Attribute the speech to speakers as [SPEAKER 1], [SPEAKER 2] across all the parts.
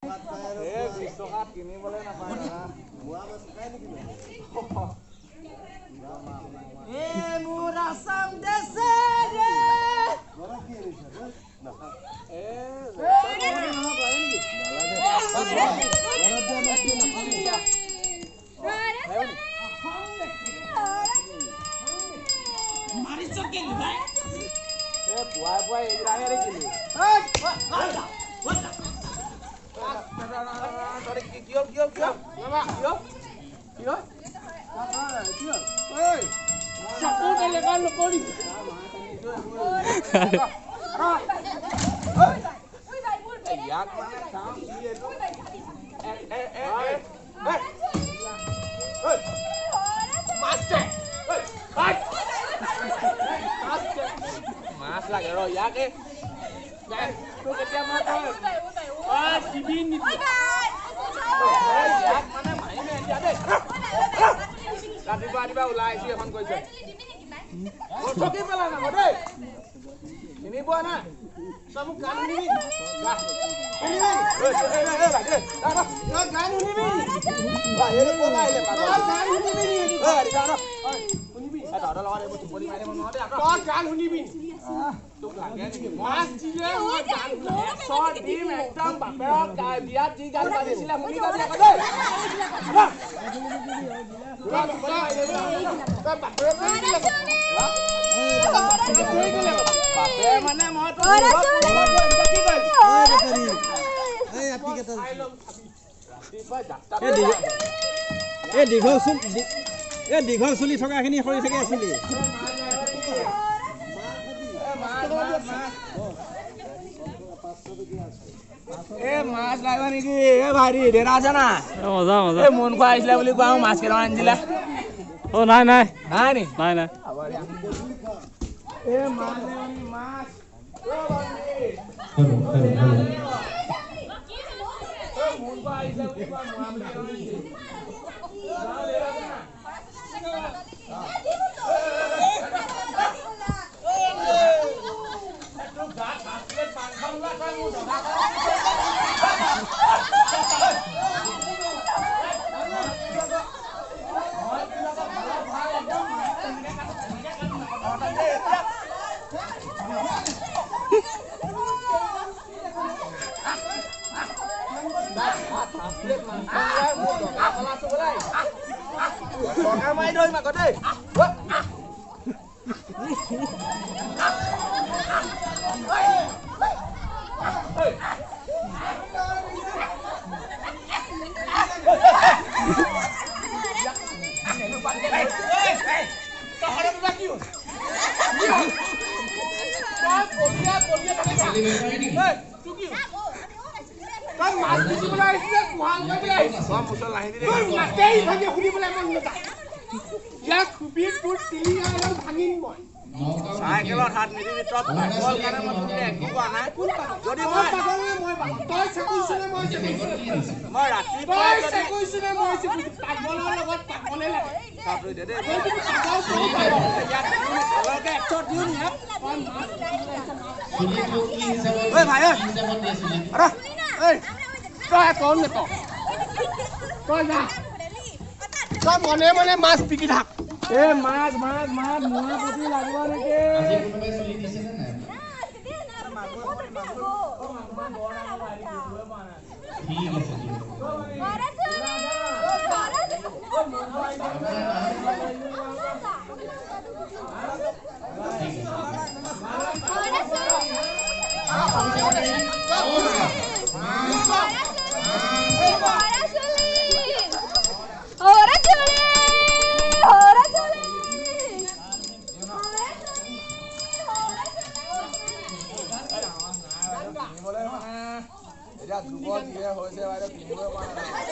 [SPEAKER 1] টকাত কিনিবলৈ নাপায় না বুঢ়া মাছ খাই নেকি
[SPEAKER 2] মোৰ আসাম দেশে ৰে
[SPEAKER 1] পুৱাই পুৱাই এইবিলাকে দেখিলি মাছ লাগে ৰ ইয়াকে তোৰ কেতিয়া মাছ হয় দিবি নিবি ইয়াক মানে মাৰিমে এতিয়া দেই ৰাতিপুৱা ৰাতিপুৱা ওলাই আহিছো এখন কৈছে ঠকি পেলা নাম দেই চিনি পোৱা না তই মোক গান শুনিবি গান শুনিবি তহঁতৰ লগত এইবোৰ টোপনি মাৰি দিব নোৱাৰো তই গান শুনিবি তোক লাগে নেকি মাছ দিলে মই গান চৰ দিম একদম বাপেৰক বিয়াত যি গান বাজিছিলে শুনি গাবি আকৌ দেই বাপে মানে মই
[SPEAKER 3] দীঘল চুলি থকাখিনি সৰি থাকি আছিলি
[SPEAKER 1] মাছ লাগিব নেকি ভাইটি দেউতা আছে না মজা মজা মন খোৱা আহিছিলে বুলি কোৱা মাছ কেইটামান আনিছিলা
[SPEAKER 3] নাই নাই
[SPEAKER 1] নাই নি
[SPEAKER 3] নাই নাই
[SPEAKER 1] মাৰি ধৰিম আকৌ দেই চাইকেলত হাত নিদিবি ভিতৰত পাগল কাৰণে মই তোক একো কোৱা নাই যদি মই ৰাতিপুৱা তই মনে মনে মাছ পিকি থাক মাছ মাছ মাছ মোৱা পুঠি লাগিব নেকি এতিয়া যুগত যিহে হৈছে বাইদেউ কিনিবই পৰা নাই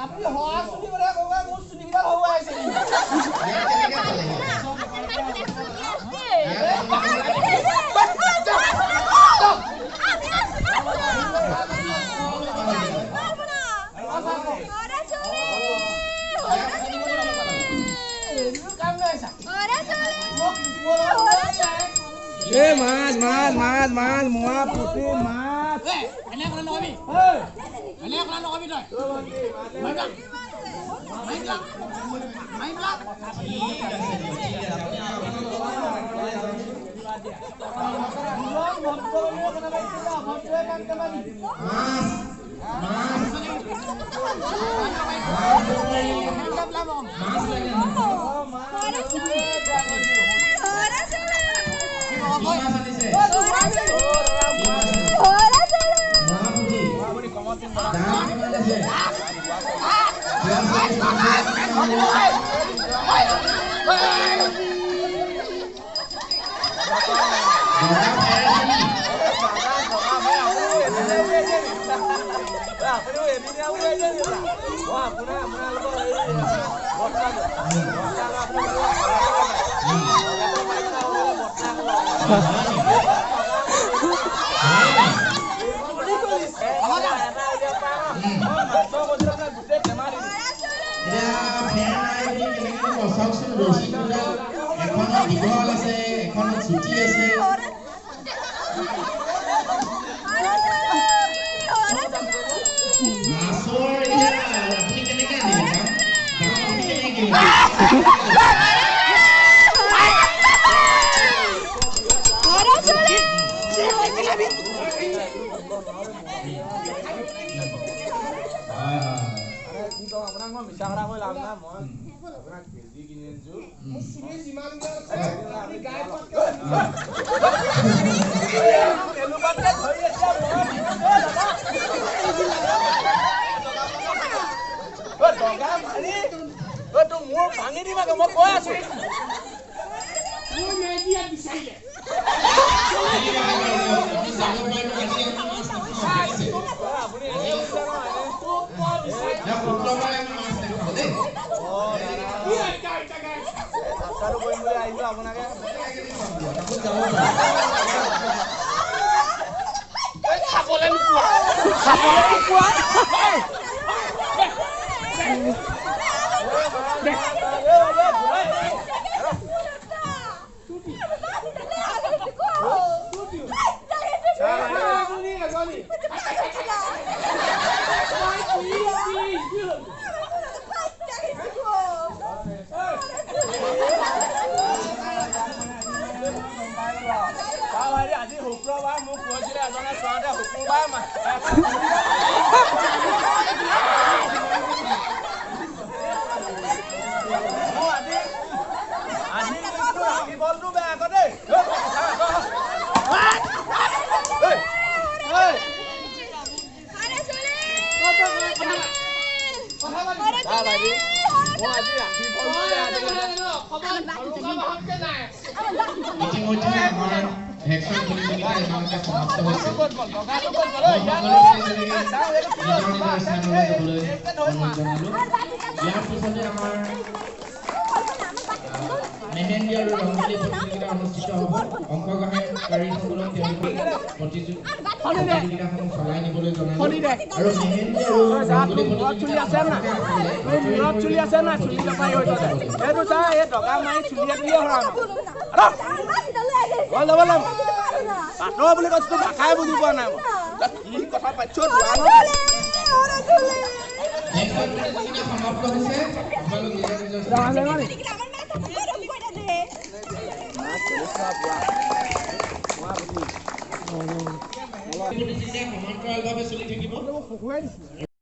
[SPEAKER 1] আপুনি হওয়া শুনি বলে কবা মোৰ শুনি কিটা হওয়া আছে মাছ মোৱা পুঠি মাছ এনে কৰা নকবি এনে কৰা নকবি তই সমাপ্ত হৈছে আপোনালোক নিজৰ নিজৰ সমান্তৰালভাৱে চলি থাকিব